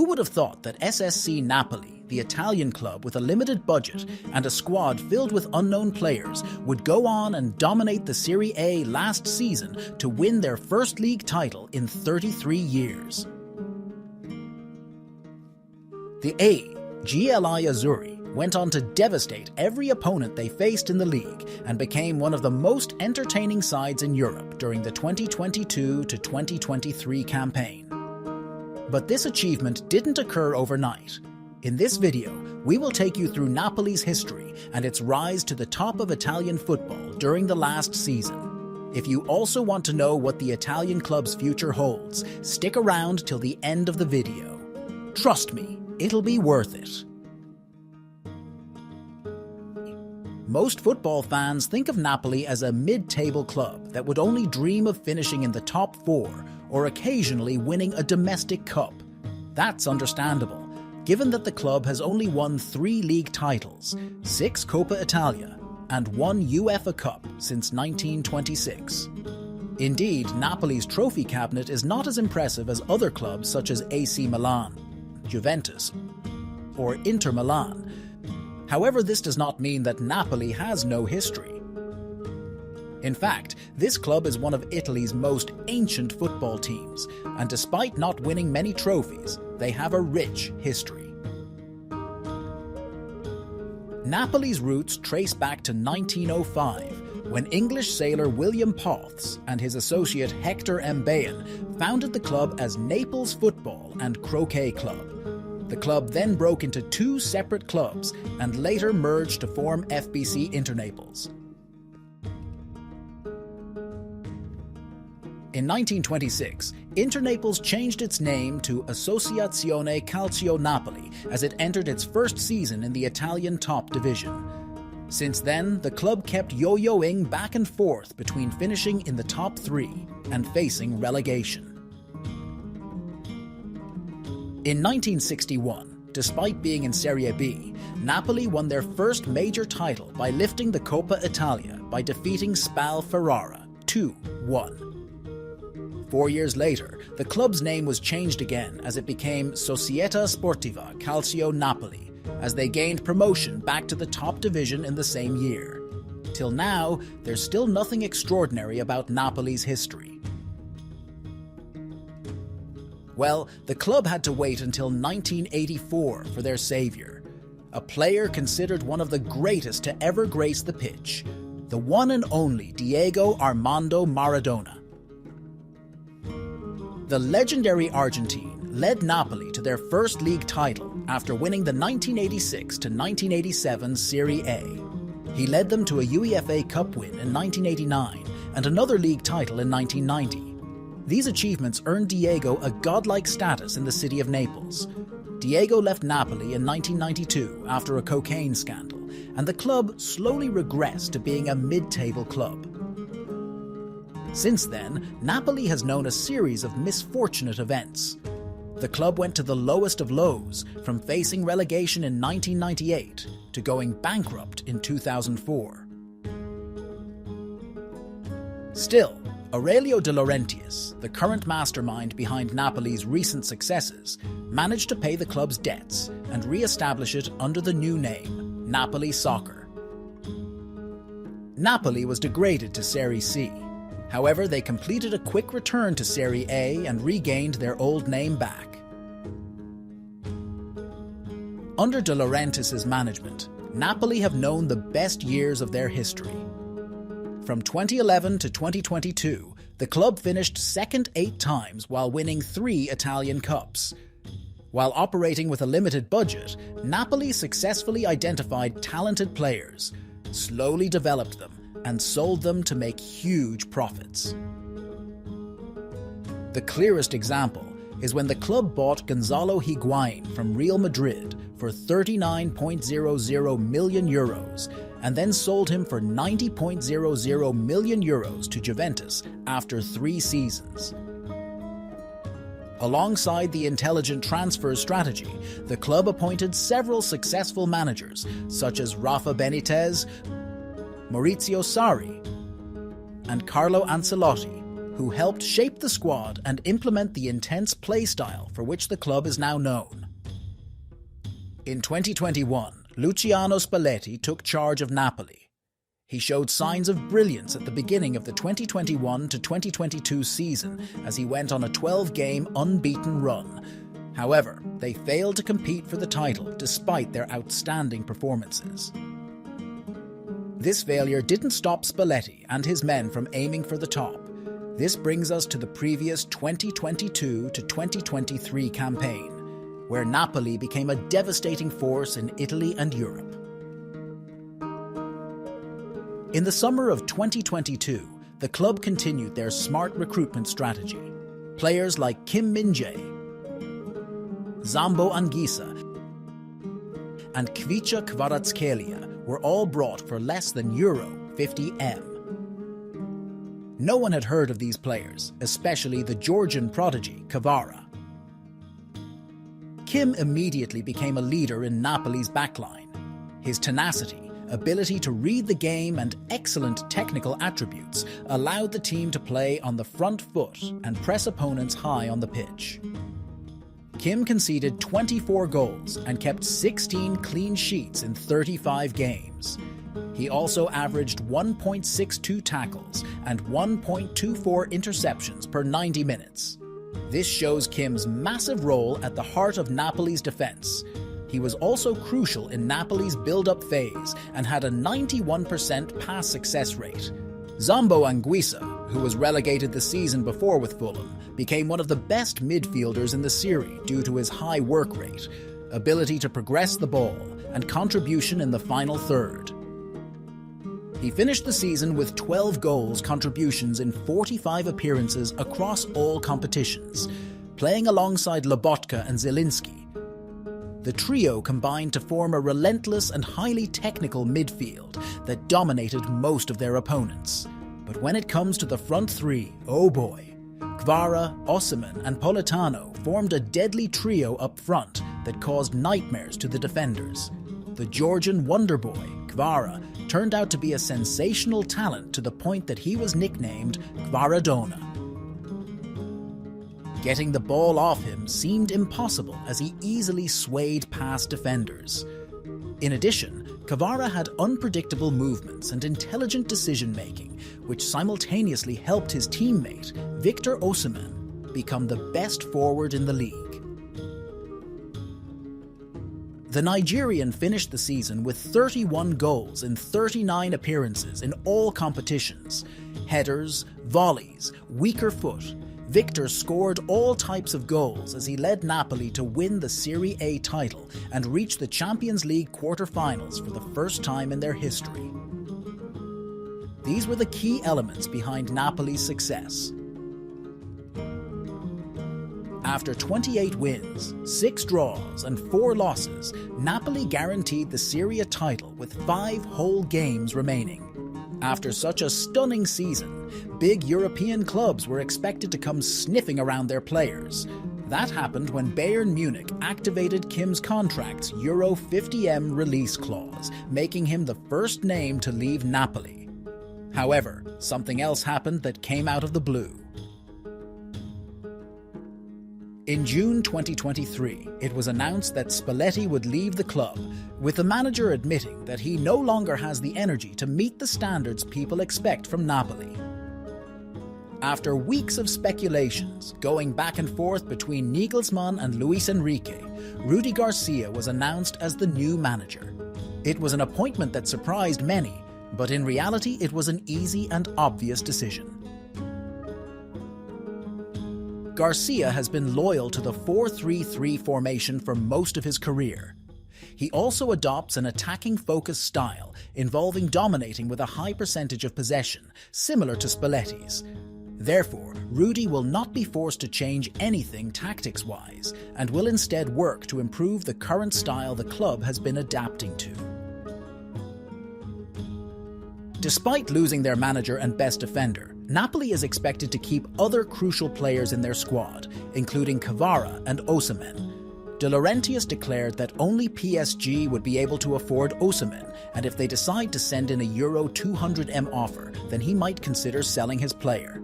Who would have thought that SSC Napoli, the Italian club with a limited budget and a squad filled with unknown players, would go on and dominate the Serie A last season to win their first league title in 33 years? The GLI Azzurri went on to devastate every opponent they faced in the league and became one of the most entertaining sides in Europe during the 2022 to 2023 campaign. But this achievement didn't occur overnight. In this video, we will take you through Napoli's history and its rise to the top of Italian football during the last season. If you also want to know what the Italian club's future holds, stick around till the end of the video. Trust me, it'll be worth it. Most football fans think of Napoli as a mid-table club that would only dream of finishing in the top 4 or occasionally winning a domestic cup. That's understandable, given that the club has only won 3 league titles, 6 Coppa Italia, and 1 UEFA Cup since 1926. Indeed, Napoli's trophy cabinet is not as impressive as other clubs such as AC Milan, Juventus, or Inter Milan. However, this does not mean that Napoli has no history. In fact, this club is one of Italy's most ancient football teams, and despite not winning many trophies, they have a rich history. Napoli's roots trace back to 1905, when English sailor William Potts and his associate Hector Mbayan founded the club as Naples Football and Croquet Club. The club then broke into 2 separate clubs and later merged to form FBC Internaples. In 1926, Internaples changed its name to Associazione Calcio Napoli as it entered its first season in the Italian top division. Since then, the club kept yo-yoing back and forth between finishing in the top 3 and facing relegation. In 1961, despite being in Serie B, Napoli won their first major title by lifting the Coppa Italia by defeating Spal Ferrara 2-1. 4 years later, the club's name was changed again as it became Società Sportiva Calcio Napoli, as they gained promotion back to the top division in the same year. Till now, there's still nothing extraordinary about Napoli's history. Well, the club had to wait until 1984 for their savior, a player considered one of the greatest to ever grace the pitch, the one and only Diego Armando Maradona. The legendary Argentine led Napoli to their first league title after winning the 1986 to 1987 Serie A. He led them to a UEFA Cup win in 1989 and another league title in 1990. These achievements earned Diego a godlike status in the city of Naples. Diego left Napoli in 1992 after a cocaine scandal, and the club slowly regressed to being a mid-table club. Since then, Napoli has known a series of misfortunate events. The club went to the lowest of lows, from facing relegation in 1998 to going bankrupt in 2004. Still, Aurelio De Laurentiis, the current mastermind behind Napoli's recent successes, managed to pay the club's debts and re-establish it under the new name, Napoli Soccer. Napoli was degraded to Serie C. However, they completed a quick return to Serie A and regained their old name back. Under De Laurentiis' management, Napoli have known the best years of their history. From 2011 to 2022, the club finished second 8 times while winning 3 Italian Cups. While operating with a limited budget, Napoli successfully identified talented players, slowly developed them, and sold them to make huge profits. The clearest example is when the club bought Gonzalo Higuain from Real Madrid for €39.00 million and then sold him for €90.00 million to Juventus after 3 seasons. Alongside the intelligent transfer strategy, the club appointed several successful managers such as Rafa Benitez, Maurizio Sarri, and Carlo Ancelotti, who helped shape the squad and implement the intense play style for which the club is now known. In 2021, Luciano Spalletti took charge of Napoli. He showed signs of brilliance at the beginning of the 2021 to 2022 season as he went on a 12-game unbeaten run. However, they failed to compete for the title despite their outstanding performances. This failure didn't stop Spalletti and his men from aiming for the top. This brings us to the previous 2022 to 2023 campaign, where Napoli became a devastating force in Italy and Europe. In the summer of 2022, the club continued their smart recruitment strategy. Players like Kim Min-jae, Zambo Anguissa, and Kvicha Kvaratskhelia were all brought for less than Euro 50M. No one had heard of these players, especially the Georgian prodigy Kvara. Kim immediately became a leader in Napoli's backline. His tenacity, ability to read the game, and excellent technical attributes allowed the team to play on the front foot and press opponents high on the pitch. Kim conceded 24 goals and kept 16 clean sheets in 35 games. He also averaged 1.62 tackles and 1.24 interceptions per 90 minutes. This shows Kim's massive role at the heart of Napoli's defense. He was also crucial in Napoli's build-up phase and had a 91% pass success rate. Zambo Anguissa, who was relegated the season before with Fulham, became one of the best midfielders in the Serie due to his high work rate, ability to progress the ball, and contribution in the final third. He finished the season with 12 goals contributions in 45 appearances across all competitions, playing alongside Lobotka and Zielinski. The trio combined to form a relentless and highly technical midfield that dominated most of their opponents. But when it comes to the front three, oh boy. Kvara, Osimhen and Politano formed a deadly trio up front that caused nightmares to the defenders. The Georgian wonder boy, Kvara, turned out to be a sensational talent to the point that he was nicknamed Kvaradona. Getting the ball off him seemed impossible as he easily swayed past defenders. In addition, Kvara had unpredictable movements and intelligent decision-making, which simultaneously helped his teammate, Victor Osimhen, become the best forward in the league. The Nigerian finished the season with 31 goals in 39 appearances in all competitions. Headers, volleys, weaker foot. Victor scored all types of goals as he led Napoli to win the Serie A title and reach the Champions League quarter-finals for the first time in their history. These were the key elements behind Napoli's success. After 28 wins, 6 draws and 4 losses, Napoli guaranteed the Serie A title with 5 whole games remaining. After such a stunning season, big European clubs were expected to come sniffing around their players. That happened when Bayern Munich activated Kim's contract's Euro 50M release clause, making him the first name to leave Napoli. However, something else happened that came out of the blue. In June 2023, it was announced that Spalletti would leave the club, with the manager admitting that he no longer has the energy to meet the standards people expect from Napoli. After weeks of speculations, going back and forth between Nagelsmann and Luis Enrique, Rudi Garcia was announced as the new manager. It was an appointment that surprised many, but in reality it was an easy and obvious decision. Garcia has been loyal to the 4-3-3 formation for most of his career. He also adopts an attacking-focused style, involving dominating with a high percentage of possession, similar to Spalletti's. Therefore, Rudi will not be forced to change anything tactics-wise, and will instead work to improve the current style the club has been adapting to. Despite losing their manager and best defender, Napoli is expected to keep other crucial players in their squad, including Kvara and Osimhen. De Laurentiis declared that only PSG would be able to afford Osimhen, and if they decide to send in a Euro 200M offer, then he might consider selling his player.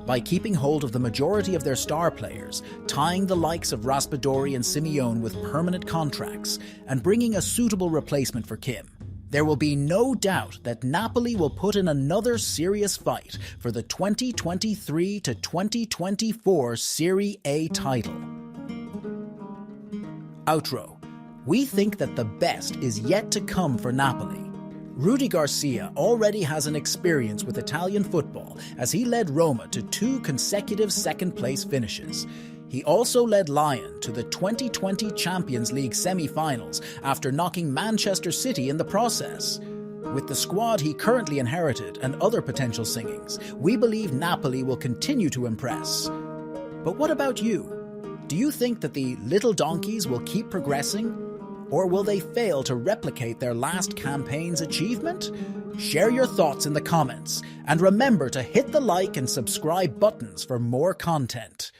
by keeping hold of the majority of their star players, tying the likes of Raspadori and Simeone with permanent contracts, and bringing a suitable replacement for Kim, there will be no doubt that Napoli will put in another serious fight for the 2023 to 2024 Serie A title. Outro. We think that the best is yet to come for Napoli. Rudy Garcia already has an experience with Italian football as he led Roma to 2 consecutive second-place finishes. He also led Lyon to the 2020 Champions League semi-finals after knocking Manchester City in the process. With the squad he currently inherited and other potential signings, we believe Napoli will continue to impress. But what about you? Do you think that the Little Donkeys will keep progressing? Or will they fail to replicate their last campaign's achievement? Share your thoughts in the comments, and remember to hit the like and subscribe buttons for more content.